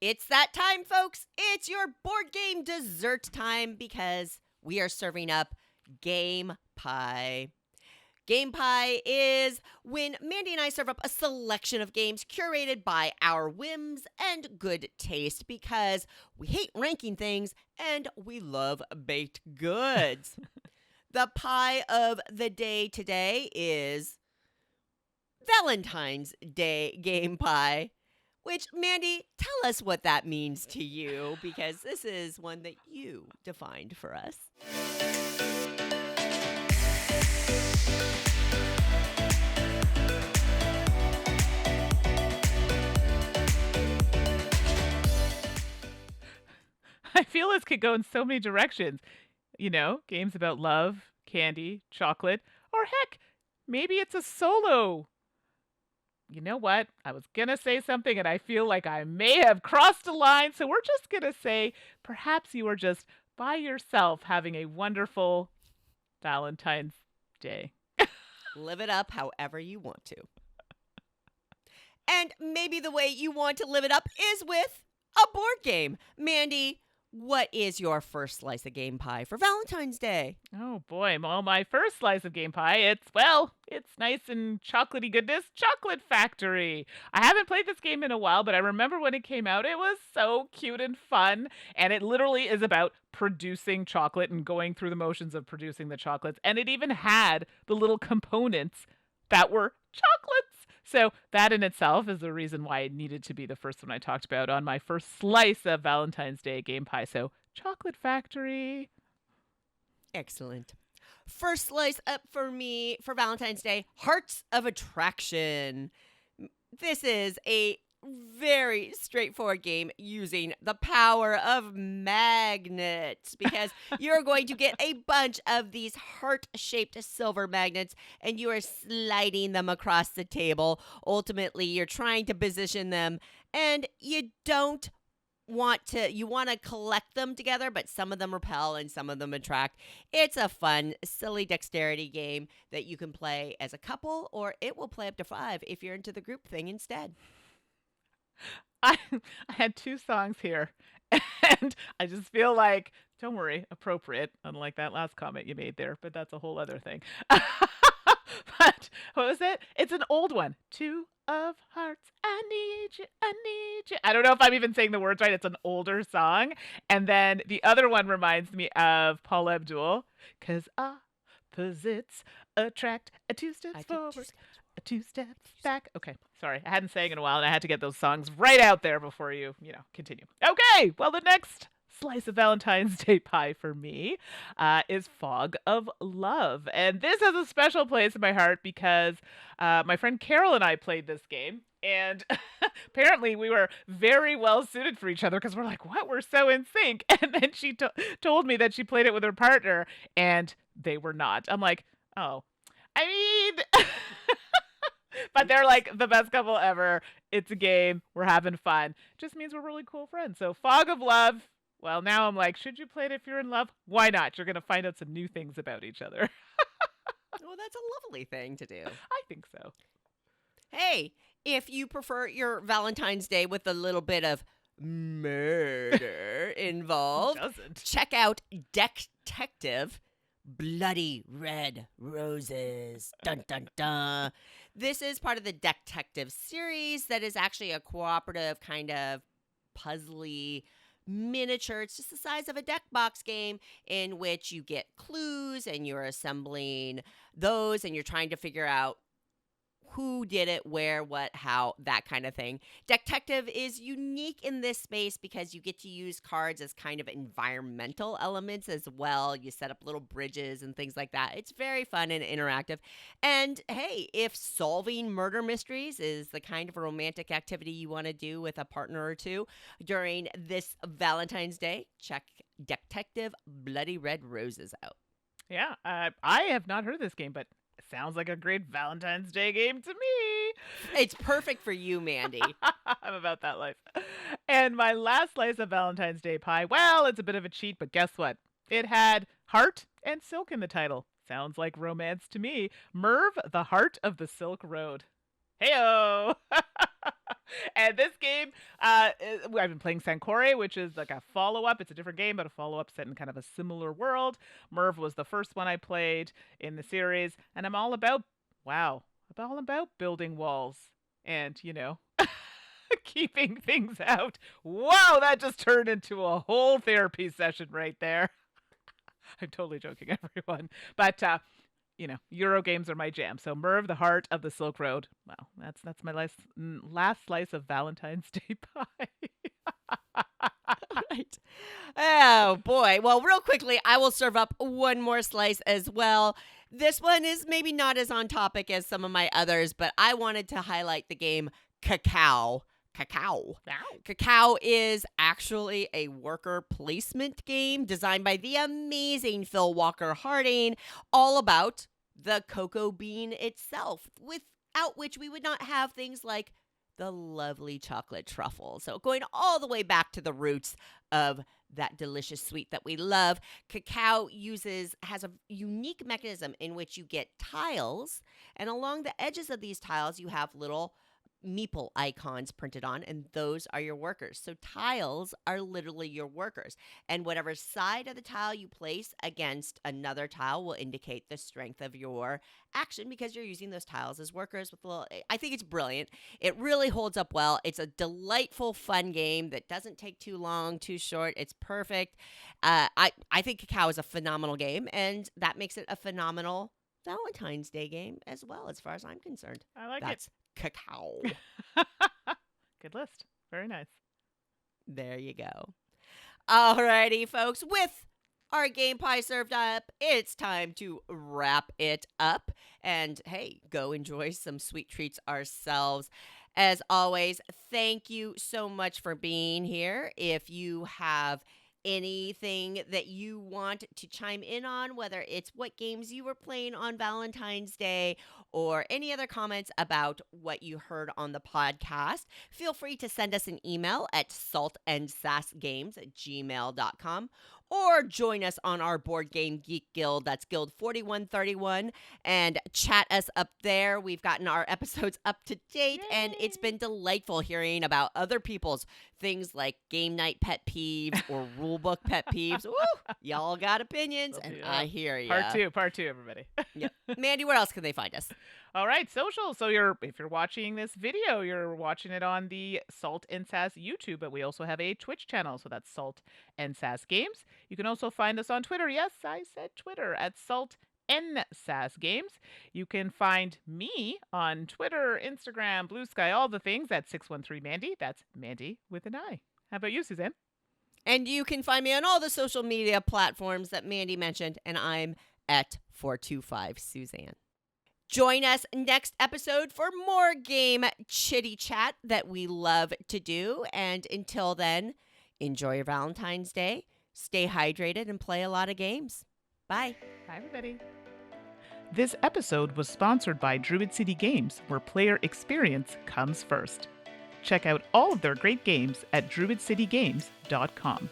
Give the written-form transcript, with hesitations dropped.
It's that time, folks. It's your board game dessert time because we are serving up game pie. Game pie is when Mandi and I serve up a selection of games curated by our whims and good taste because we hate ranking things and we love baked goods. The pie of the day today is Valentine's Day game pie. Which, Mandi, tell us what that means to you, because this is one that you defined for us. I feel this could go in so many directions. You know, games about love, candy, chocolate, or heck, maybe it's a solo. You know what? I was going to say something and I feel like I may have crossed a line. So we're just going to say perhaps you were just by yourself having a wonderful Valentine's Day. Live it up however you want to. And maybe the way you want to live it up is with a board game. Mandi, what is your first slice of game pie for Valentine's Day? Oh boy, well, my first slice of game pie, it's nice and chocolatey goodness, Chocolate Factory. I haven't played this game in a while, but I remember when it came out, it was so cute and fun, and it literally is about producing chocolate and going through the motions of producing the chocolates, and it even had the little components that were chocolates. So that in itself is the reason why it needed to be the first one I talked about on my first slice of Valentine's Day game pie. So Chocolate Factory. Excellent. First slice up for me for Valentine's Day, Hearts of Attraction. This is a very straightforward game using the power of magnets because you're going to get a bunch of these heart-shaped silver magnets and you are sliding them across the table. Ultimately, you're trying to position them and you want to collect them together, but some of them repel and some of them attract. It's a fun, silly dexterity game that you can play as a couple or it will play up to 5 if you're into the group thing instead. I had two songs here, and I just feel like, don't worry, appropriate, unlike that last comment you made there, but that's a whole other thing. But what was it? It's an old one. Two of hearts, I need you, I need you. I don't know if I'm even saying the words right. It's an older song. And then the other one reminds me of Paul Abdul, 'cause opposites attract a two steps forward. A 2 steps back. Okay, sorry. I hadn't sang in a while, and I had to get those songs right out there before you continue. Okay, well, the next slice of Valentine's Day pie for me is Fog of Love. And this has a special place in my heart because my friend Carol and I played this game. And apparently we were very well suited for each other because we're like, what? We're so in sync. And then she told me that she played it with her partner, and they were not. I'm like, oh. I mean... But they're like the best couple ever. It's a game. We're having fun. Just means we're really cool friends. So Fog of Love. Well, now I'm like, should you play it if you're in love? Why not? You're going to find out some new things about each other. Well, that's a lovely thing to do. I think so. Hey, if you prefer your Valentine's Day with a little bit of murder involved, check out Detective Bloody Red Roses. Dun, dun, dun. This is part of the Detective series that is actually a cooperative kind of puzzly miniature. It's just the size of a deck box game in which you get clues and you're assembling those and you're trying to figure out who did it, where, what, how, that kind of thing. Detective is unique in this space because you get to use cards as kind of environmental elements as well. You set up little bridges and things like that. It's very fun and interactive. And hey, if solving murder mysteries is the kind of romantic activity you want to do with a partner or two during this Valentine's Day, check Detective Bloody Red Roses out. Yeah, I have not heard of this game, but sounds like a great Valentine's Day game to me. It's perfect for you, Mandi. I'm about that life. And my last slice of Valentine's Day pie, well, it's a bit of a cheat, but guess what? It had heart and silk in the title. Sounds like romance to me. Merv, the Heart of the Silk Road. Heyo! And this game, I've been playing Sankore, which is like a follow-up. It's a different game, but a follow-up set in kind of a similar world. Merv was the first one I played in the series, and I'm all about building walls and, keeping things out. Wow, that just turned into a whole therapy session right there. I'm totally joking, everyone. But Euro games are my jam. So Merv, the Heart of the Silk Road. Well, that's my last slice of Valentine's Day pie. Right. Oh, boy. Well, real quickly, I will serve up one more slice as well. This one is maybe not as on topic as some of my others, but I wanted to highlight the game Cacao. Cacao. Wow. Cacao is actually a worker placement game designed by the amazing Phil Walker Harding, all about the cocoa bean itself, without which we would not have things like the lovely chocolate truffle. So going all the way back to the roots of that delicious sweet that we love, Cacao has a unique mechanism in which you get tiles, and along the edges of these tiles you have little meeple icons printed on, and those are your workers. So tiles are literally your workers, and whatever side of the tile you place against another tile will indicate the strength of your action, because you're using those tiles as workers with I think it's brilliant. It really holds up well. It's a delightful, fun game that doesn't take too long, too short. It's perfect. I think Cacao is a phenomenal game, and that makes it a phenomenal Valentine's Day game as well, as far as I'm concerned. I like That's Cacao. Good list. Very nice. There you go. Alrighty, folks. With our game pie served up, it's time to wrap it up. And hey, go enjoy some sweet treats ourselves. As always, thank you so much for being here. If you have anything that you want to chime in on, whether it's what games you were playing on Valentine's Day or any other comments about what you heard on the podcast, feel free to send us an email at saltandsassgames@gmail.com, or join us on our Board Game Geek Guild. That's Guild 4131, and chat us up there. We've gotten our episodes up to date, and it's been delightful hearing about other people's things like game night pet peeves or rulebook pet peeves. Woo! Y'all got opinions, and I hear you. Part two, everybody. Yeah. Mandy, where else can they find us? All right, social. So if you're watching this video, you're watching it on the Salt and Sass YouTube, but we also have a Twitch channel, so that's Salt and Sass Games. You can also find us on Twitter. Yes, I said Twitter, at Salt and Sass Games. You can find me on Twitter, Instagram, Blue Sky, all the things at 613Mandy. That's Mandy with an I. How about you, Suzanne? And you can find me on all the social media platforms that Mandy mentioned, and I'm at 425Suzanne. Join us next episode for more game chitty chat that we love to do. And until then, enjoy your Valentine's Day, stay hydrated, and play a lot of games. Bye. Bye, everybody. This episode was sponsored by Druid City Games, where player experience comes first. Check out all of their great games at druidcitygames.com.